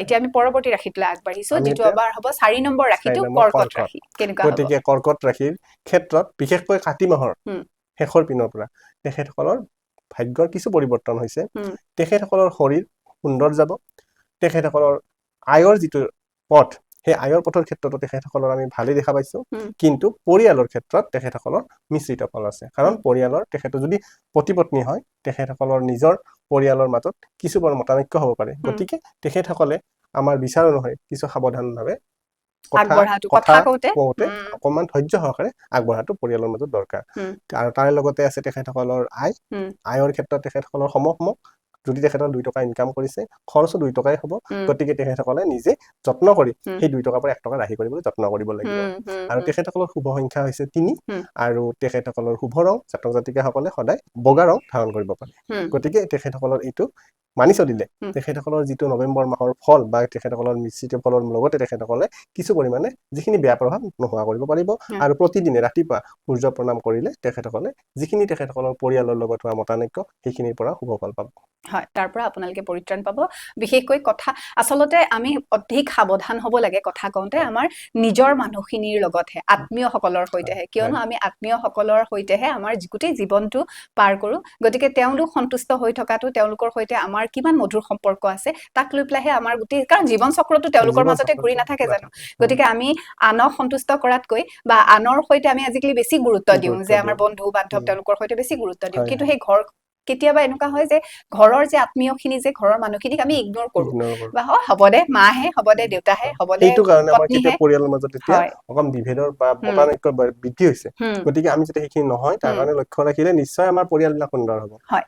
এতিয়া আমি পৰৱৰ্তী ৰাশিটোলৈ আগবাঢ়িছো যিটো আবাৰ হ'ব 4 নম্বৰ ৰাশিটো 4 কৰ্কট ৰাশি কেনেকুৱা হ'ব গতিকে কৰ্কট ৰাশিৰ ক্ষেত্ৰত বিশেষকৈ কাতি মাহৰ শেষৰ পিনৰ পৰা তেখেতসকলৰ ভাগ্যৰ কিছু পৰিৱৰ্তন হৈছে তেখেতসকলৰ শৰীৰ সুন্দৰ যাব তেখেতসকলৰ আয়ৰ যিটো পথ সেই আয়ৰ পথৰ ক্ষেত্ৰতো তেখেতসকলৰ আমি ভালেই দেখা পাইছো কিন্তু পৰিয়ালৰ ক্ষেত্ৰত তেখেতসকলৰ মিশ্ৰিত ফল আছে কাৰণ পৰিয়ালৰ তেখেত যদি পতি-পত্নী হয় তেখেতসকলৰ নিজৰ পৰিয়ালৰ মাজত কিছু বৰ মতানৈক্য হ'ব পাৰে গতিকে তেখেতসকলে আমাৰ বিচাৰ অনুসৰি কিছু সাৱধানভাৱে কথা কওঁতে অকমান ধৈৰ্য সহকাৰে আগবঢ়াটো পৰিয়ালৰ মাজত দৰকাৰ আৰু তাৰ লগতে আছে তেখেতসকলৰ আয়ৰ ক্ষেত্ৰত তেখেতসকলৰ সম যদি তেখেতৰ 2 টকা ইনকাম কৰিছে খৰচো 2 টকাই হ'ব গতিকে তেখেতসকলে নিজে যত্ন কৰি সেই 2 টকাৰ পৰা 1 টকা ৰাহি কৰিবলৈ যত্ন কৰিব লাগিব আৰু তেখেতসকলৰ শুভ সংখ্যা হৈছে 3 আৰু তেখেতসকলৰ শুভ ৰং ছাত্ৰ ছাত্ৰীসকলে সদায় বগা ৰং ধাৰণ কৰিব পাৰে গতিকে তেখেতসকলৰ এইটো মানি চলিলে তেখেতসকলৰ যিটো নৱেম্বৰ মাহৰ ফল বা তেখেতসকলৰ মিশ্ৰিত ফলৰ লগতে তেখেতসকলে কিছু পৰিমাণে যিখিনি বেয়া প্ৰভাৱ নোহোৱা কৰিব পাৰিব আৰু প্ৰতিদিনে ৰাতিপুৱা সূৰ্য প্ৰণাম কৰিলে তেখেতসকলে যিখিনি তেখেতসকলৰ পৰিয়ালৰ লগত হোৱা মতানৈক্য সেইখিনিৰ পৰা শুভ ফল পাব হয় তাৰ পৰা আপোনালোকে পৰিত্ৰাণ পাব বিশেষকৈ কথা আচলতে আমি অধিক সাৱধান হ'ব লাগে কথা কওঁতে আমাৰ নিজৰ মানুহখিনিৰ লগতহে আত্মীয়সকলৰ সৈতেহে কিয়নো আমি আত্মীয়সকলৰ সৈতেহে আমাৰ গোটেই জীৱনটো পাৰ কৰো গতিকে তেওঁলোক সন্তুষ্ট হৈ থকাটো তেওঁলোকৰ সৈতে আমাৰ কিমান মধুৰ সম্পৰ্ক আছে তাক লৈ পেলাইহে আমাৰ গোটেই কাৰণ জীৱন চক্ৰটো তেওঁলোকৰ মাজতে ঘূৰি নাথাকে জানো গতিকে আমি আনক সন্তুষ্ট কৰাতকৈ বা আনৰ সৈতে আমি আজিকালি বেছি গুৰুত্ব দিওঁ যে আমাৰ বন্ধু বান্ধৱ তেওঁলোকৰ সৈতে বেছি গুৰুত্ব দিওঁ কিন্তু সেই ঘৰ কেতিয়াবা এনেকুৱা হয় যে ঘৰৰ যে আত্মীয়খিনি যে ঘৰৰ মানুহখিনিক আমি ইগনোৰ কৰো বা হ'ব দে মাহে হ'ব দে দেউতাহে হ'ব দে এইটো কাৰণে আমাৰ কেতিয়া পৰিয়ালৰ মাজত এতিয়া অকম বিভেদৰ বা মতানৈক্য বৃদ্ধি হৈছে গতিকে আমি যাতে সেইখিনি নহয় তাৰ কাৰণে লক্ষ্য ৰাখিলে নিশ্চয় আমাৰ পৰিয়ালবিলাক সুন্দৰ হ'ব হয়